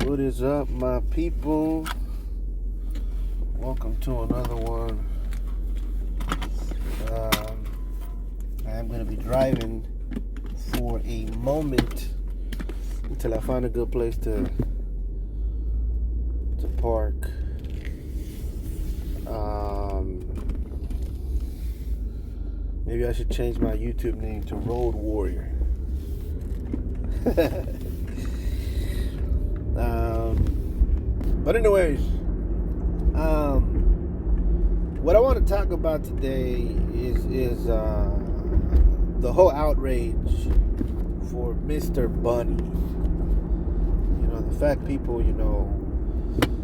What is up, my people? Welcome to another one. I am going to be driving for a moment until I find a good place to park. Maybe I should change my YouTube name to Road Warrior. But anyways, what I want to talk about today is the whole outrage for Mr. Bunny. You know, the fact people,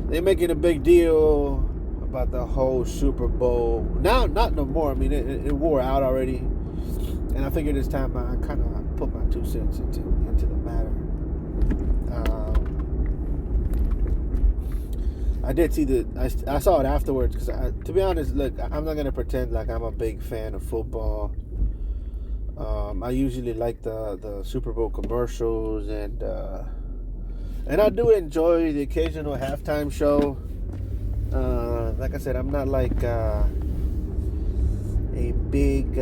they're making a big deal about the whole Super Bowl. Now, not no more. I mean, it wore out already. And I figured it's time I kind of put my 2 cents into the matter. I did see I saw it afterwards because, to be honest, look, I'm not going to pretend like I'm a big fan of football. I usually like the Super Bowl commercials, and I do enjoy the occasional halftime show. Like I said, I'm not like a big,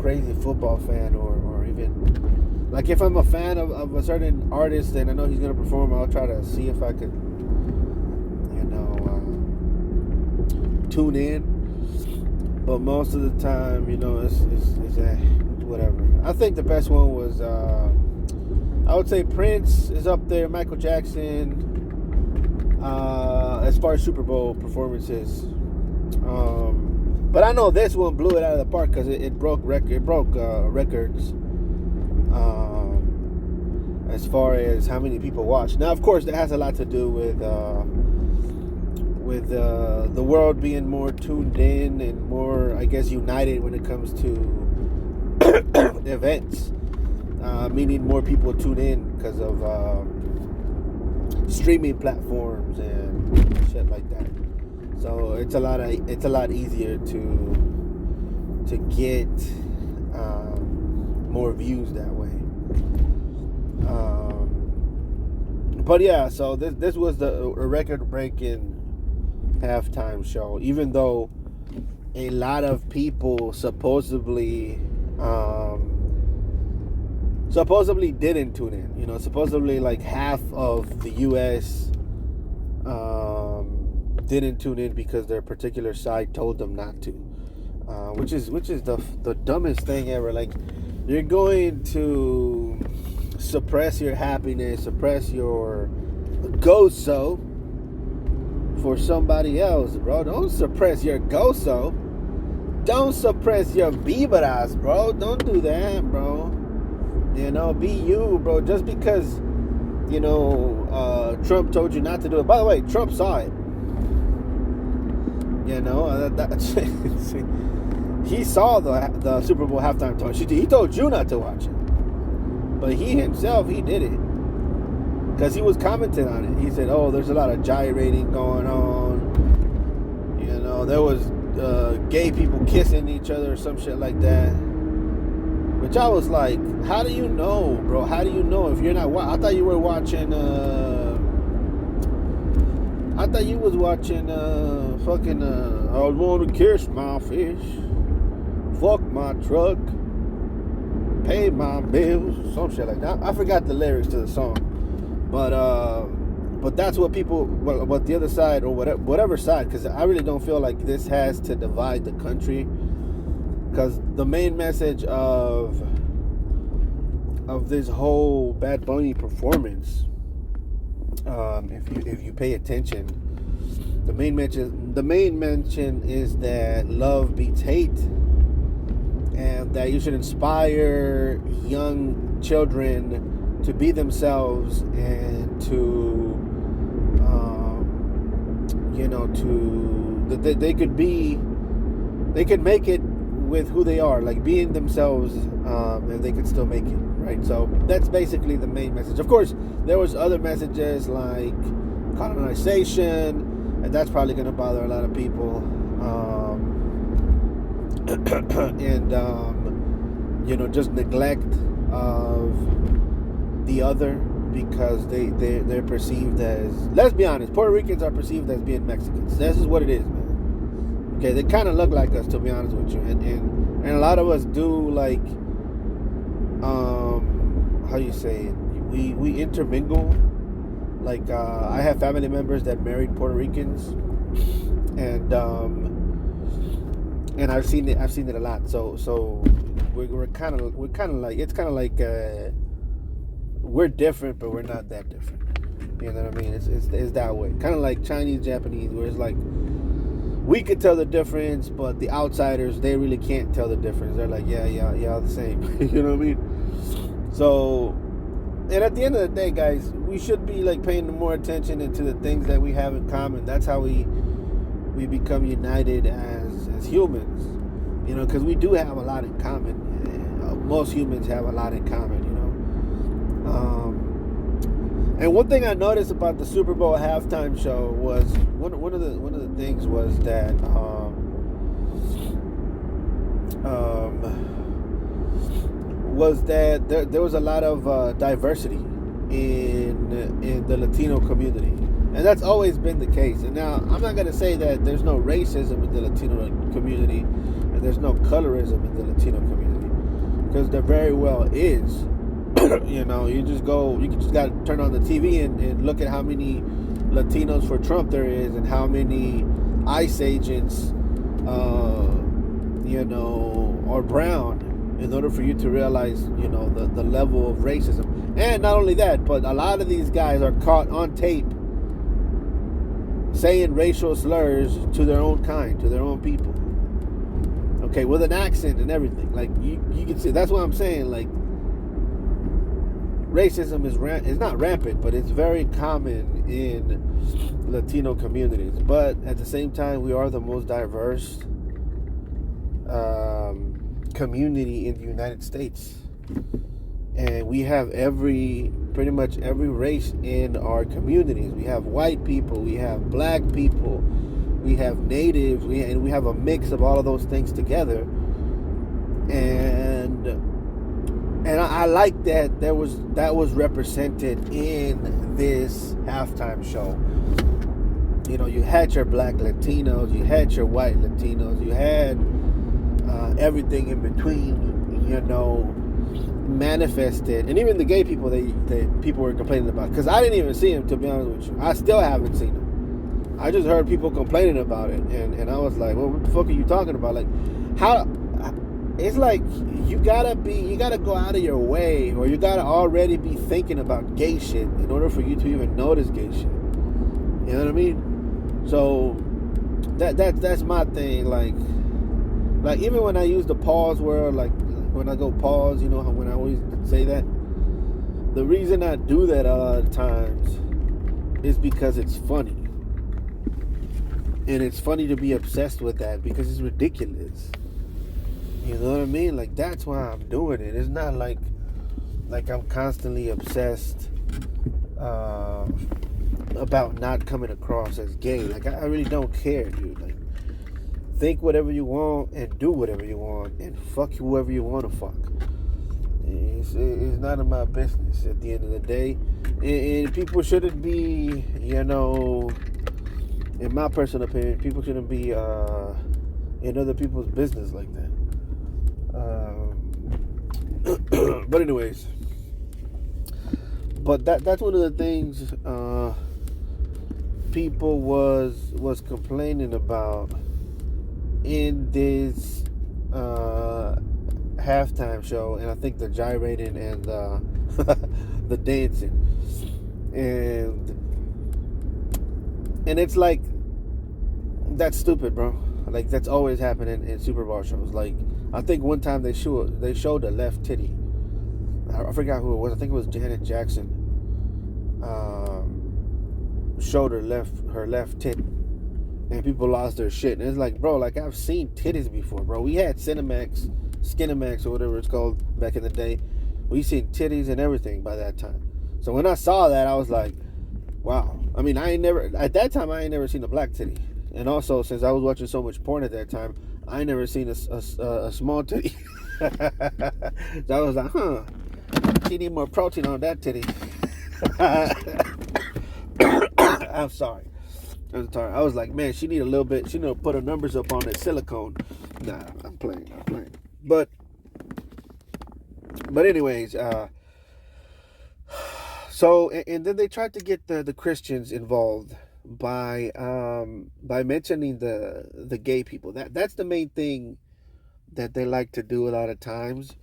crazy football fan or even... Like, if I'm a fan of a certain artist and I know he's going to perform, I'll try to see if I could, tune in. But most of the time, it's whatever. I think the best one was, I would say Prince is up there, Michael Jackson, as far as Super Bowl performances. But I know this one blew it out of the park because it broke records. As far as how many people watch. Now, of course, that has a lot to do with the world being more tuned in and more, I guess, united when it comes to events. Meaning more people tune in because of streaming platforms and shit like that. So it's a lot easier to get more views that way. But yeah, so this was a record-breaking halftime show. Even though a lot of people supposedly didn't tune in. Supposedly like half of the U.S. Didn't tune in because their particular side told them not to. Which is the dumbest thing ever. Like, you're going to suppress your happiness, suppress your gozo for somebody else, bro. Don't suppress your gozo. Don't suppress your vibras, bro. Don't do that, bro. Be you, bro. Just because, Trump told you not to do it. By the way, Trump saw it. He saw the Super Bowl halftime show. He told you not to watch it. But he himself, he did it. Because he was commenting on it. He said, oh, there's a lot of gyrating going on. There was gay people kissing each other or some shit like that. Which I was like, how do you know, bro? How do you know if you're not watching? I thought you were watching, I thought you was watching, fucking, I want to kiss my fish. Fuck my truck. Pay my bills, some shit like that. I forgot the lyrics to the song, but that's what people, what the other side or whatever side, because I really don't feel like this has to divide the country, because the main message of this whole Bad Bunny performance, if you pay attention, the main mention is that love beats hate. And that you should inspire young children to be themselves and to they could make it with who they are, like being themselves, and they could still make it, right? So that's basically the main message. Of course, there was other messages like colonization, and that's probably going to bother a lot of people. And just neglect of the other, because they're perceived as, let's be honest, Puerto Ricans are perceived as being Mexicans. This is what it is, man. Okay, they kind of look like us, to be honest with you, and a lot of us do, like, how you say it? We intermingle. Like, I have family members that married Puerto Ricans, and I've seen it a lot. So we're kind of like, it's kind of like we're different, but we're not that different. You know what I mean? It's that way. Kind of like Chinese, Japanese, where it's like we could tell the difference, but the outsiders, they really can't tell the difference. They're like, yeah, all the same. You know what I mean? So, and at the end of the day, guys, we should be like paying more attention into the things that we have in common. That's how we become united as humans. You know, because we do have a lot in common. Most humans have a lot in common, you know. And one thing I noticed about the Super Bowl halftime show was one of the things was that there was a lot of diversity in the Latino community, and that's always been the case. And now I'm not going to say that there's no racism in the Latino community and there's no colorism in the Latino community, because there very well is. You know, you just got to turn on the TV and look at how many Latinos for Trump there is, and how many ICE agents, you know, are brown, in order for you to realize, you know, the level of racism. And not only that, but a lot of these guys are caught on tape saying racial slurs to their own kind, to their own people. Okay, with an accent and everything. Like, you can see, that's what I'm saying, like, racism is not rampant, but it's very common in Latino communities. But at the same time, we are the most diverse community in the United States, and we have pretty much every race in our communities. We have white people, we have black people, we have natives, and we have a mix of all of those things together. And I like that that was represented in this halftime show. You know, you had your black Latinos, you had your white Latinos, you had everything in between, you know, manifested. And even the gay people that people were complaining about, because I didn't even see them, to be honest with you. I still haven't seen them. I just heard people complaining about it, and I was like, well, what the fuck are you talking about? Like, how? It's like you gotta go out of your way, or you gotta already be thinking about gay shit in order for you to even notice gay shit. You know what I mean? So that's my thing. Like even when I use the pause word, like when I go pause, you know, when I always say that, the reason I do that a lot of times is because it's funny. And it's funny to be obsessed with that because it's ridiculous. You know what I mean? Like, that's why I'm doing it. It's not like I'm constantly obsessed about not coming across as gay. Like, I really don't care, dude. Like, think whatever you want and do whatever you want and fuck whoever you want to fuck. It's none of my business at the end of the day. And people shouldn't be, you know, in my personal opinion, people shouldn't be in other people's business like that. But anyways, that's one of the things people was complaining about in this halftime show, and I think the gyrating and the dancing, and it's like, that's stupid, bro. Like, that's always happening in Super Bowl shows. Like, I think one time they showed the left titty. I forgot who it was. I think it was Janet Jackson. Showed her left titty, and people lost their shit. And it's like, bro, like, I've seen titties before, bro. We had Cinemax, Skinemax, or whatever it's called back in the day. We seen titties and everything by that time. So when I saw that, I was like, wow. I mean, at that time I ain't never seen a black titty. And also, since I was watching so much porn at that time, I ain't never seen a small titty. So I was like, she need more protein on that titty. I'm sorry. I was like, man, she need a little bit. She need to put her numbers up on that silicone. Nah, I'm playing. But anyways, so and then they tried to get the Christians involved by mentioning the gay people. That's the main thing that they like to do a lot of times,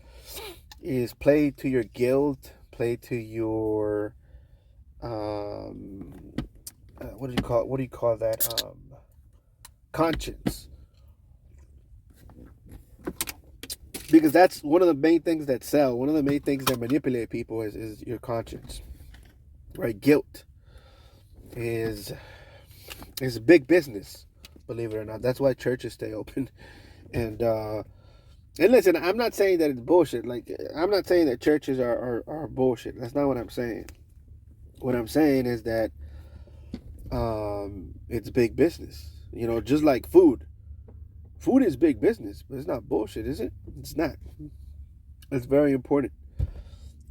is play to your guilt, play to your what do you call that, conscience, because that's one of the main things that sell. One of the main things that manipulate people is your conscience, right? Guilt is big business, believe it or not. That's why churches stay open. And listen, I'm not saying that it's bullshit. Like, I'm not saying that churches are bullshit. That's not what I'm saying. What I'm saying is that it's big business. You know, just like food. Food is big business, but it's not bullshit, is it? It's not. It's very important.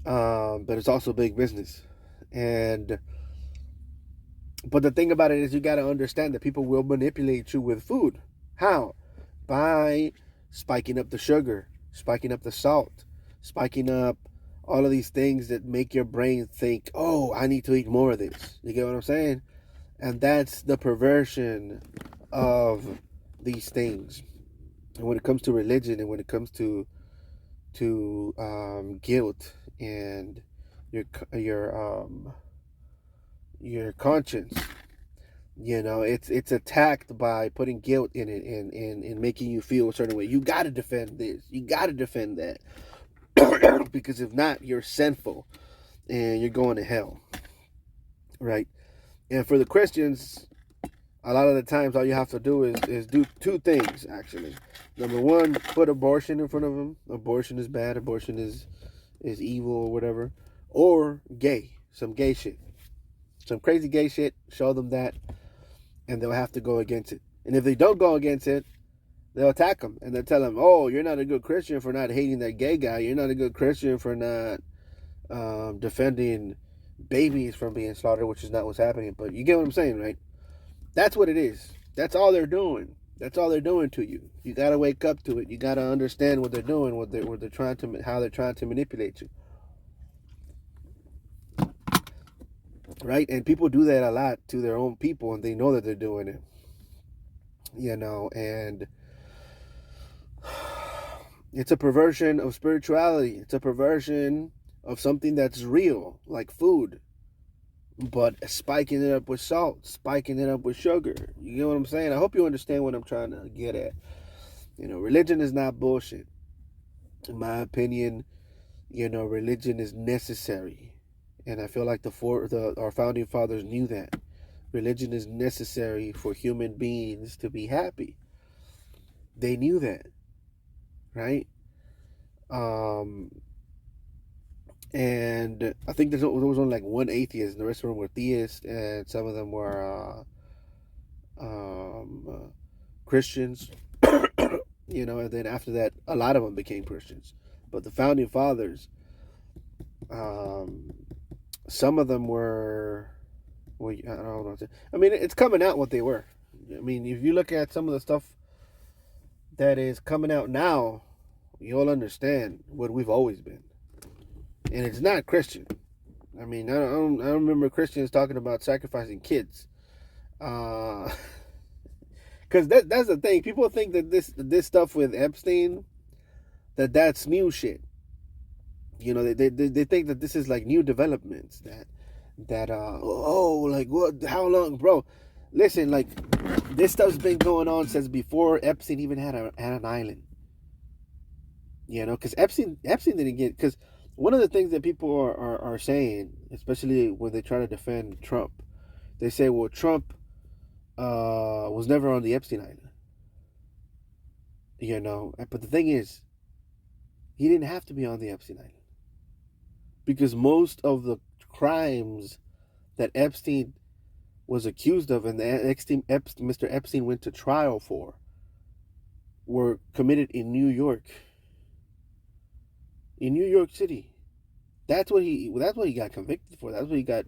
But it's also big business. But the thing about it is, you got to understand that people will manipulate you with food. How? By spiking up the sugar, spiking up the salt, spiking up all of these things that make your brain think, oh, I need to eat more of this. You get what I'm saying? And that's the perversion of these things. And when it comes to religion, and when it comes to guilt and your conscience, you know, it's attacked by putting guilt in it, and making you feel a certain way. You got to defend this. You got to defend that. Because if not, you're sinful and you're going to hell, right? And for the Christians, a lot of the times, all you have to do is do two things, actually. Number one, put abortion in front of them. Abortion is bad. Abortion is evil, or whatever. Or gay. Some gay shit. Some crazy gay shit. Show them that, and they'll have to go against it. And if they don't go against it, they'll attack them. And they'll tell them, oh, you're not a good Christian for not hating that gay guy. You're not a good Christian for not defending babies from being slaughtered, which is not what's happening. But you get what I'm saying, right? That's what it is. That's all they're doing. That's all they're doing to you. You got to wake up to it. You got to understand what they're doing, what they're trying to, how they're trying to manipulate you. Right? And people do that a lot to their own people, and they know that they're doing it. You know, and it's a perversion of spirituality. It's a perversion of something that's real, like food, but spiking it up with salt, spiking it up with sugar. You get what I'm saying? I hope you understand what I'm trying to get at. You know, religion is not bullshit. In my opinion, you know, religion is necessary. And I feel like our founding fathers knew that. Religion is necessary for human beings to be happy. They knew that, right? And I think there was only like one atheist, and the rest of them were theists, and some of them were Christians. You know, and then after that, a lot of them became Christians. But the founding fathers, some of them were, well, I don't know. I mean, it's coming out what they were. I mean, if you look at some of the stuff that is coming out now, you'll understand what we've always been. And it's not Christian. I mean, I don't remember Christians talking about sacrificing kids. Because that's the thing. People think that this stuff with Epstein, that's new shit. You know, they think that this is like new developments. Like what? How long, bro? Listen, like this stuff's been going on since before Epstein even had an island. You know, because Epstein didn't get, because one of the things that people are saying, especially when they try to defend Trump, they say, well, Trump was never on the Epstein Island. You know, but the thing is, he didn't have to be on the Epstein Island. Because most of the crimes that Epstein was accused of, and Mr. Epstein went to trial for, were committed in New York. In New York City. That's what he got convicted for. That's what he got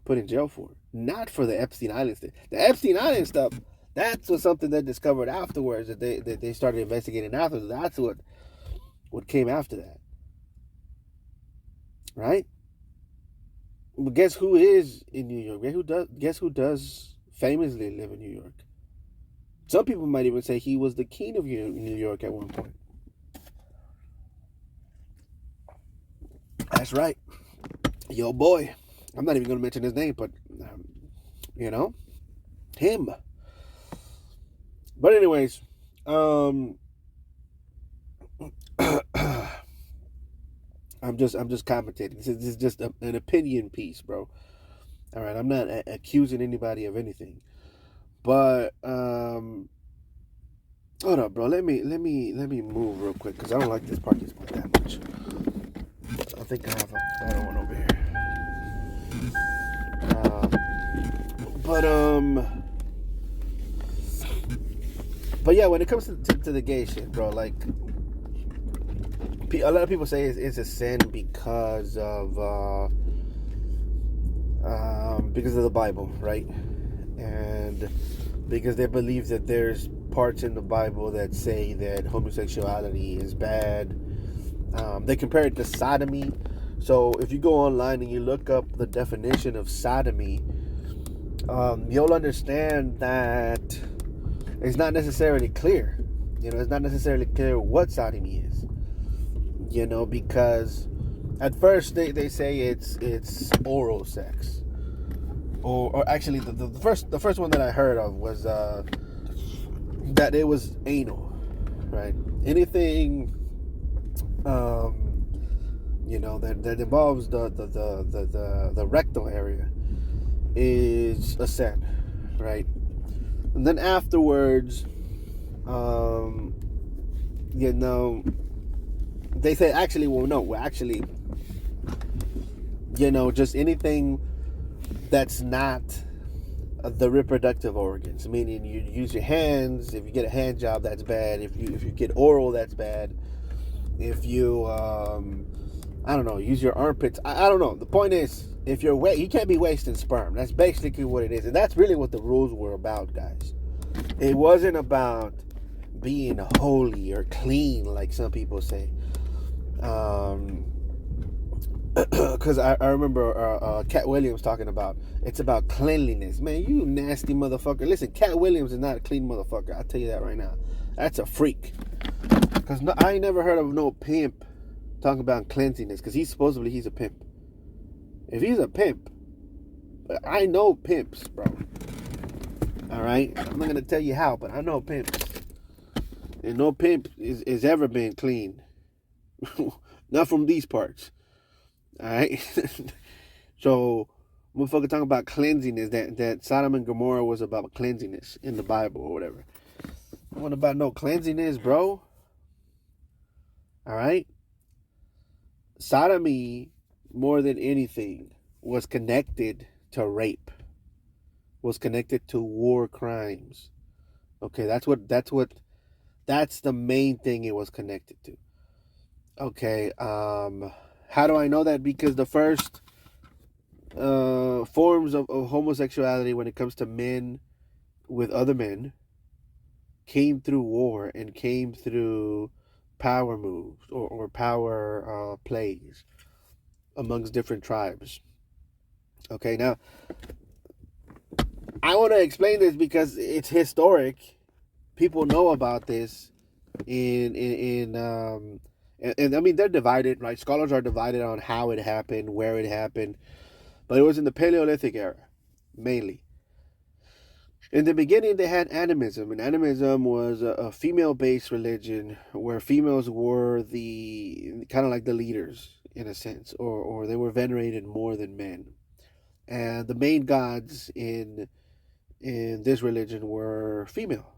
put in jail for. Not for the Epstein Island stuff. The Epstein Island stuff, that's was something they discovered afterwards that they started investigating after. That's what came after that. Right? But guess who is in New York? Guess who does famously live in New York? Some people might even say he was the king of New York at one point. That's right. Yo, boy. I'm not even going to mention his name, but, him. But anyways, I'm just commentating. This is just an opinion piece, bro. All right, I'm not accusing anybody of anything. But hold up, bro. Let me move real quick because I don't like this parking spot that much. I think I have a better one over here. But yeah, when it comes to the gay shit, bro, like a lot of people say it's a sin because of the Bible, right? And because they believe that there's parts in the Bible that say that homosexuality is bad. They compare it to sodomy. So if you go online and you look up the definition of sodomy, you'll understand that it's not necessarily clear. It's not necessarily clear what sodomy is. Because at first they say it's oral sex. Or actually the first one that I heard of was that it was anal, right? Anything that involves the rectal area is a sin, right? And then afterwards, they say just anything that's not the reproductive organs, meaning you use your hands. If you get a hand job, that's bad. If you get oral, that's bad. If you use your armpits, I don't know. The point is, if you're you can't be wasting sperm. That's basically what it is, and that's really what the rules were about, guys. It wasn't about being holy or clean like some people say. Because I remember Cat Williams talking about it's about cleanliness. Man, you nasty motherfucker. Listen, Cat Williams is not a clean motherfucker. I'll tell you that right now. That's a freak. Because I ain't never heard of no pimp talking about cleanliness. Because he's a pimp. If he's a pimp, I know pimps, bro. All right? I'm not going to tell you how, but I know pimps. And no pimp is ever been clean. Not from these parts. Alright? So, motherfucker talking about cleanliness, that Sodom and Gomorrah was about cleanliness in the Bible or whatever. I want about no cleanliness, bro. Alright? Sodomy, more than anything, was connected to rape. Was connected to war crimes. Okay, that's the main thing it was connected to. Okay, how do I know that? Because the first forms of homosexuality when it comes to men with other men came through war and came through power moves or power plays amongst different tribes. Okay, now I want to explain this because it's historic. People know about this and I mean, they're divided, right? Scholars are divided on how it happened, where it happened. But it was in the Paleolithic era, mainly. In the beginning, they had animism. And animism was a female-based religion where females were the kind of like the leaders, in a sense. Or they were venerated more than men. And the main gods in this religion were female.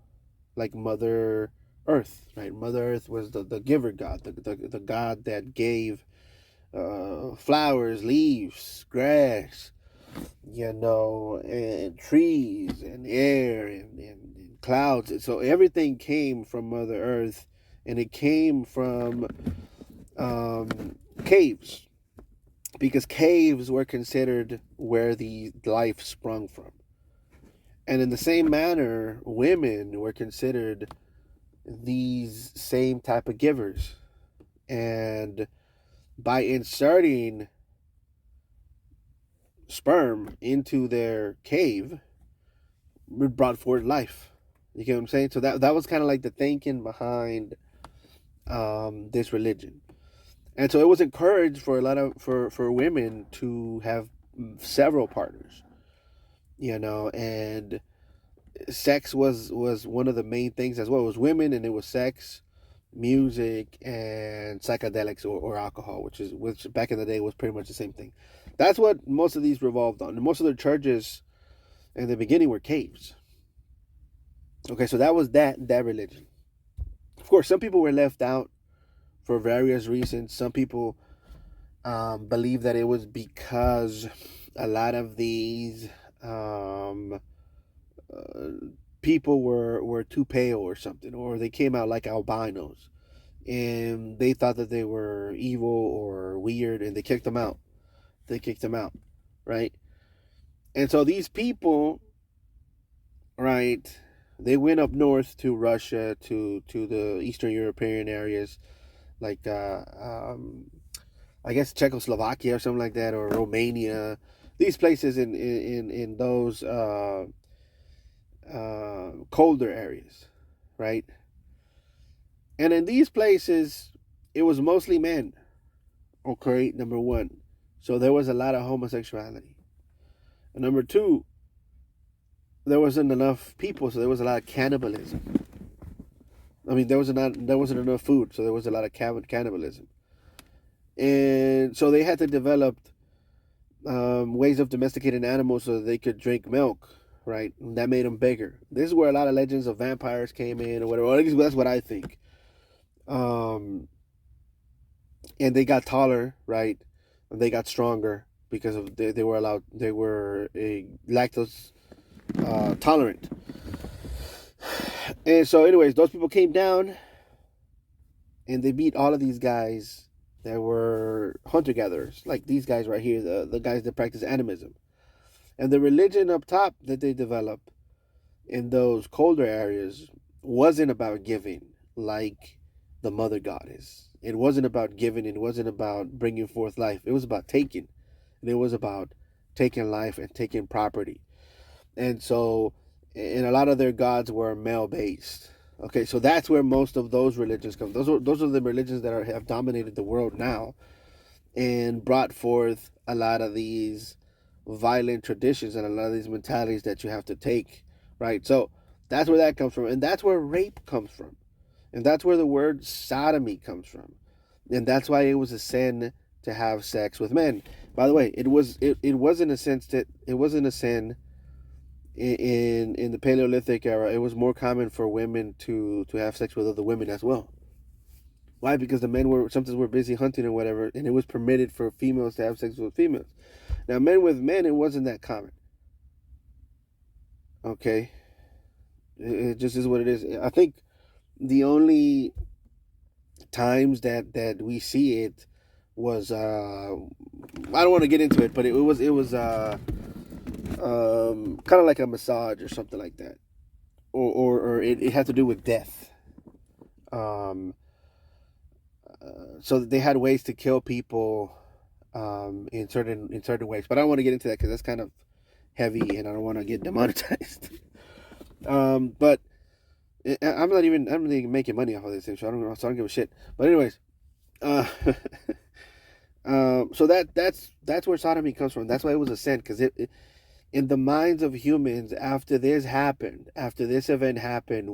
Like Mother Earth, right? Mother Earth was the giver god, the god that gave flowers, leaves, grass, and trees and air and clouds. So everything came from Mother Earth, and it came from caves, because caves were considered where the life sprung from. And in the same manner, women were considered these same type of givers. And by inserting sperm into their cave, it brought forth life. You get what I'm saying? So that was kind of like the thinking behind this religion. And so it was encouraged for a lot of for women to have several partners, and sex was one of the main things as well. It was women, and it was sex, music, and psychedelics or alcohol, which back in the day was pretty much the same thing. That's what most of these revolved on. And most of the churches in the beginning were caves. Okay, so that was that religion. Of course, some people were left out for various reasons. Some people believe that it was because a lot of these uh, people were too pale or something, or they came out like albinos, and they thought that they were evil or weird, and they kicked them out. They kicked them out, right? And so these people, right? They went up north to Russia, to the Eastern European areas, like I guess Czechoslovakia or something like that, or Romania. These places in those colder areas, right? And in these places, it was mostly men. Okay, number one. So there was a lot of homosexuality. And number two, there wasn't enough people, so there was a lot of cannibalism. I mean, there wasn't enough food, so there was a lot of cannibalism. And so they had to develop ways of domesticating animals so that they could drink milk, right? And that made them bigger. This is where a lot of legends of vampires came in, or whatever. Or at least that's what I think. And they got taller, right? And they got stronger because of they were a lactose tolerant. And so, anyways, those people came down, and they beat all of these guys that were hunter gatherers, like these guys right here, the guys that practice animism. And the religion up top that they developed in those colder areas wasn't about giving like the mother goddess. It wasn't about giving. It wasn't about bringing forth life. It was about taking. And it was about taking life and taking property. And so, and a lot of their gods were male based. Okay, so that's where most of those religions come. Those are the religions that have dominated the world now, and brought forth a lot of these violent traditions and a lot of these mentalities that you have to take, right? So that's where that comes from, and that's where rape comes from, and that's where the word sodomy comes from, and that's why it was a sin to have sex with men. By the way, it wasn't a sense that it wasn't a sin in the Paleolithic era. It was more common for women to have sex with other women as well. Why? Because the men were sometimes were busy hunting or whatever, and it was permitted for females to have sex with females. Now, men with men, it wasn't that common. Okay, it just is what it is. I think the only times that we see it was I don't want to get into it, but it was kind of like a massage or something like that, or it had to do with death. Um, so they had ways to kill people in certain ways, but I don't want to get into that because that's kind of heavy, and I don't want to get demonetized. But I'm not even making money off of this thing, so I don't give a shit. But anyways, uh, so that's where sodomy comes from. That's why it was a sin, because it in the minds of humans after this event happened,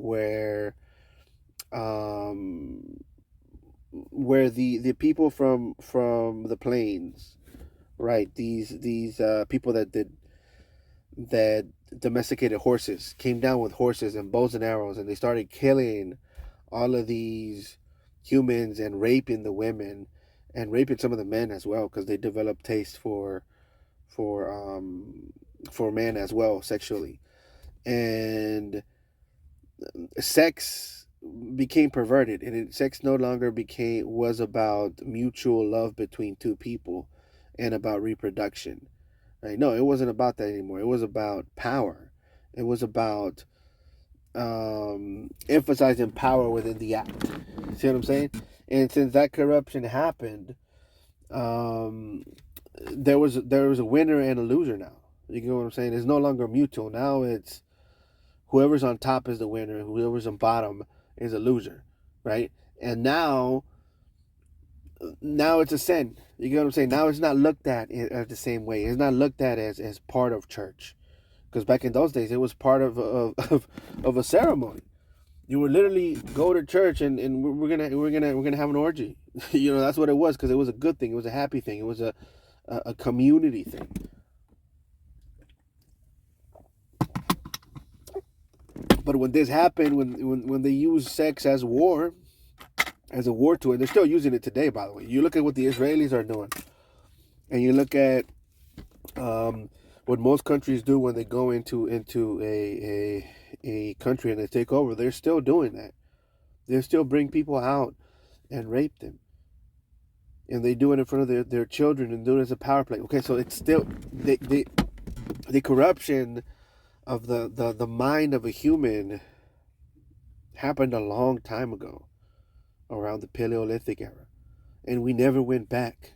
um where the people from the plains, right? These people that domesticated horses came down with horses and bows and arrows, and they started killing all of these humans and raping the women and raping some of the men as well, because they developed taste for um for men as well sexually. And sex became perverted, and sex no longer was about mutual love between two people and about reproduction. Right? No, it wasn't about that anymore. It was about power. It was about emphasizing power within the act. See what I'm saying? And since that corruption happened, um, there was a winner and a loser now. You get what I'm saying? It's no longer mutual. Now it's whoever's on top is the winner, whoever's on bottom is a loser, right? And now it's a sin. You get what I'm saying? Now it's not looked at the same way. It's not looked at as part of church, because back in those days it was part of a ceremony. You would literally go to church and we're gonna have an orgy. That's what it was, because it was a good thing. It was a happy thing. It was a community thing. But when this happened, when they used sex as war, as a war tool, and they're still using it today, by the way. You look at what the Israelis are doing, and you look at what most countries do when they go into a country and they take over. They're still doing that. They still bring people out and rape them, and they do it in front of their children and do it as a power play. Okay, so it's still the corruption of the mind of a human happened a long time ago, around the Paleolithic era, and we never went back.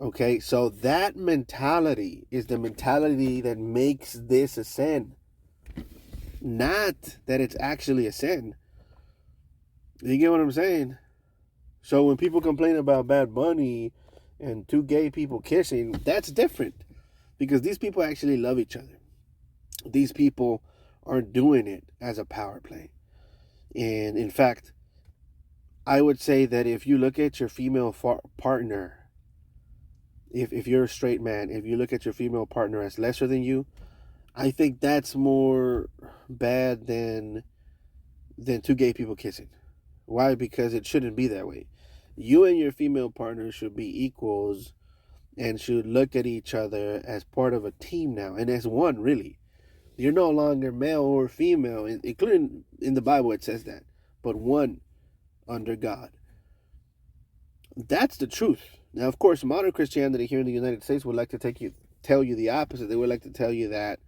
Okay, so that mentality is the mentality that makes this a sin, not that it's actually a sin. You get what I'm saying? So when people complain about Bad Bunny and two gay people kissing, that's different, because these people actually love each other. These people aren't doing it as a power play. And in fact, I would say that if you look at your female partner, if you're a straight man, if you look at your female partner as lesser than you, I think that's more bad than two gay people kissing. Why? Because it shouldn't be that way. You and your female partner should be equals and should look at each other as part of a team now, and as one, really. You're no longer male or female, including in the Bible it says that, but one under God. That's the truth. Now, of course, modern Christianity here in the United States would like to tell you the opposite. They would like to tell you that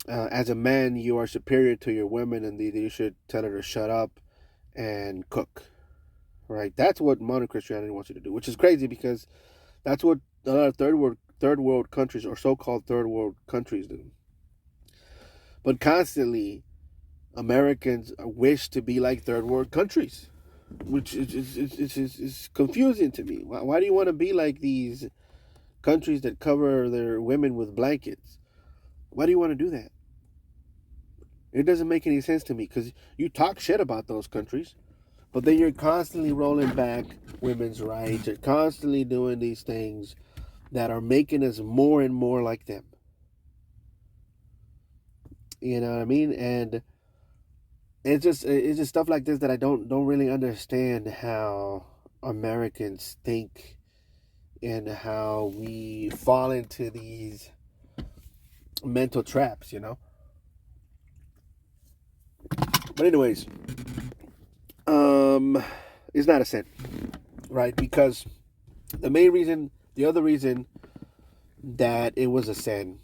as a man, you are superior to your women, and you should tell her to shut up and cook. Right? That's what modern Christianity wants you to do, which is crazy, because that's what a lot of third world countries, or so-called third world countries, do. But constantly, Americans wish to be like third world countries, which is confusing to me. Why do you want to be like these countries that cover their women with blankets? Why do you want to do that? It doesn't make any sense to me, because you talk shit about those countries, but then you're constantly rolling back women's rights. You're constantly doing these things that are making us more and more like them. You know what I mean? And it's just stuff like this that I don't really understand, how Americans think and how we fall into these mental traps, But anyways, it's not a sin, right? Because the other reason that it was a sin,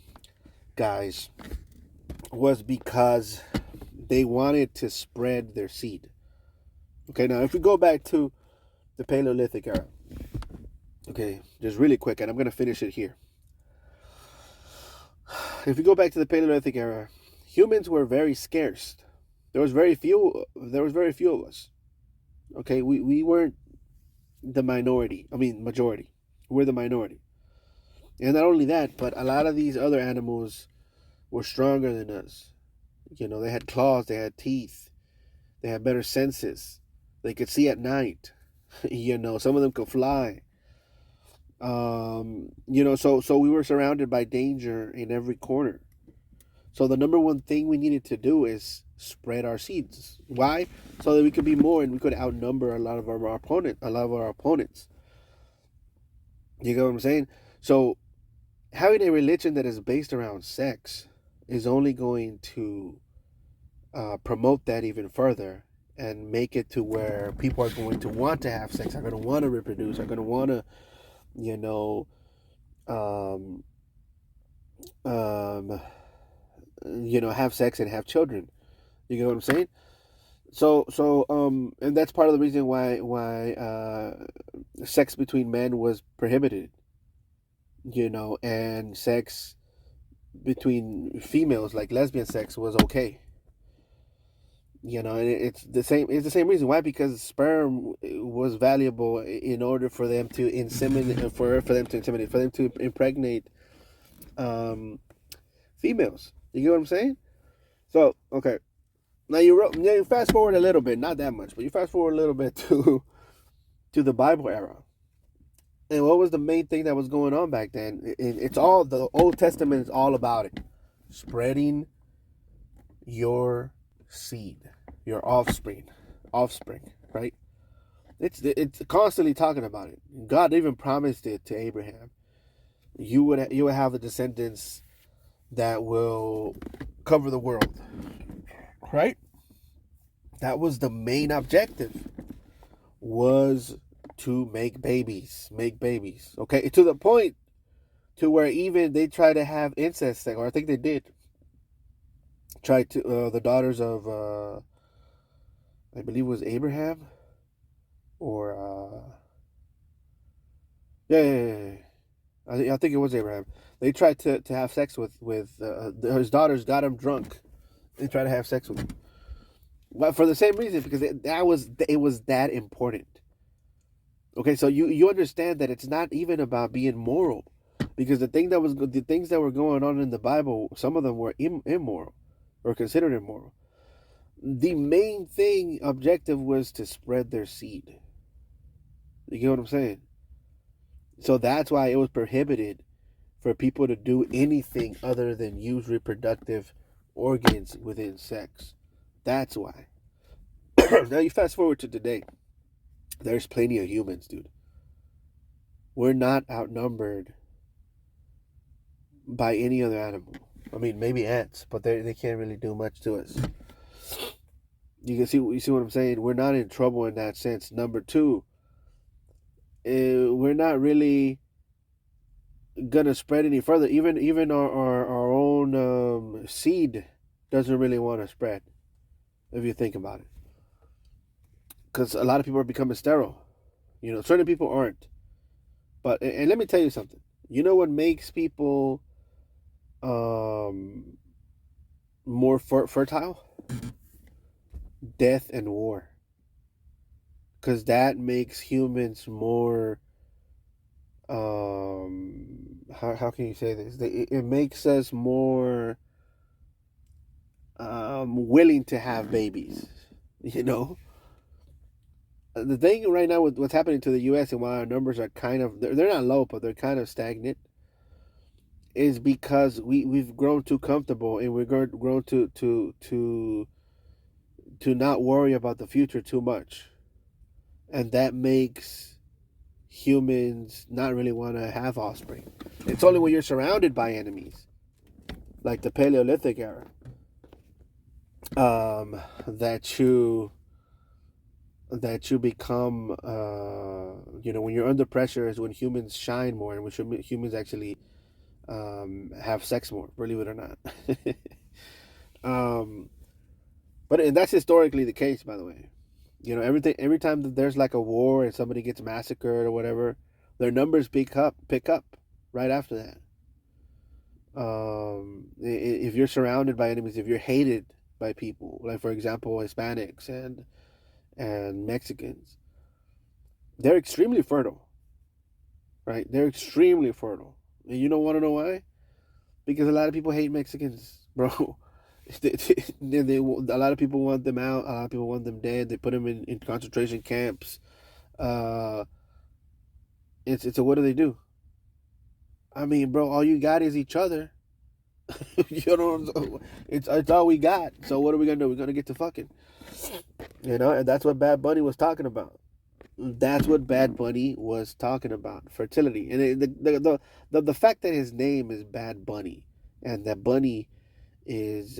guys, was because they wanted to spread their seed. Okay, now if we go back to the Paleolithic era, okay, just really quick, and I'm going to finish it here. If we go back to the Paleolithic era, humans were very scarce. There was very few of us. Okay, we weren't the minority. I mean, majority. We're the minority. And not only that, but a lot of these other animals were stronger than us. They had claws, they had teeth, they had better senses. They could see at night. Some of them could fly. So we were surrounded by danger in every corner. So the number one thing we needed to do is spread our seeds. Why? So that we could be more and we could outnumber a lot of our opponents. You get what I'm saying? So having a religion that is based around sex is only going to promote that even further and make it to where people are going to want to have sex, are going to want to reproduce, are going to want to, you know, um, um, have sex and have children. You get what I'm saying? And that's part of the reason why sex between men was prohibited. And sex between females, like lesbian sex, was okay. And it's the same. It's the same reason why, because sperm was valuable in order for them to inseminate, for them to impregnate um, females. You get what I'm saying? So okay, now you fast forward a little bit, not that much, but you fast forward a little bit to the Bible era. And what was the main thing that was going on back then? It's all, the Old Testament is all about it: spreading your seed, your offspring, right? It's constantly talking about it. God even promised it to Abraham. You would have the descendants that will cover the world, right? That was the main objective, was to make babies. Okay, to the point to where even they try to have incest, or I think they did try to, the daughters of I believe it was Abraham, or yeah. I think it was Abraham. They tried to have sex with his daughters. Got him drunk. They tried to have sex with him, but for the same reason, because it was that important. Okay, so you understand that it's not even about being moral, because the things that were going on in the Bible, some of them were immoral, or considered immoral. The main objective was to spread their seed. You get what I'm saying? So that's why it was prohibited for people to do anything other than use reproductive organs within sex. That's why. Now you fast forward to today. There's plenty of humans, dude. We're not outnumbered by any other animal. I mean, maybe ants, but they can't really do much to us. You see what I'm saying? We're not in trouble in that sense. Number two, we're not really gonna spread any further. Even our own seed doesn't really want to spread, if you think about it. Because a lot of people are becoming sterile. Certain people aren't. But and let me tell you something. You know what makes people more fertile? Death and war. Because that makes humans more how can you say this? It makes us more willing to have babies. The thing right now with what's happening to the U.S. and why our numbers are kind of, they're not low, but they're kind of stagnant, is because we've grown too comfortable, and we're grown to not worry about the future too much, and that makes humans not really want to have offspring. It's only when you're surrounded by enemies, like the Paleolithic era, that you become, when you're under pressure, is when humans shine more, and when humans actually have sex more, believe it or not. But that's historically the case, by the way. Every time that there's like a war and somebody gets massacred or whatever, their numbers pick up right after that. If you're surrounded by enemies, if you're hated by people, like for example Hispanics and Mexicans, they're extremely fertile, right? They're extremely fertile. And you don't want to know why? Because a lot of people hate Mexicans, bro. A lot of people want them out. A lot of people want them dead. They put them in concentration camps. It's what do they do? I mean, bro, all you got is each other. It's all we got. So what are we gonna do? We're gonna get to fucking, and that's what Bad Bunny was talking about. Fertility, and the fact that his name is Bad Bunny, and that Bunny is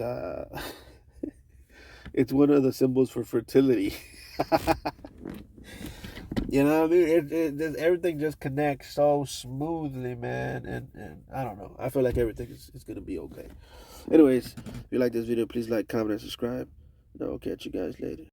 It's one of the symbols for fertility. You know what I mean? Everything just connects so smoothly, man. And I don't know. I feel like everything is going to be okay. Anyways, if you like this video, please like, comment, and subscribe. And I'll catch you guys later.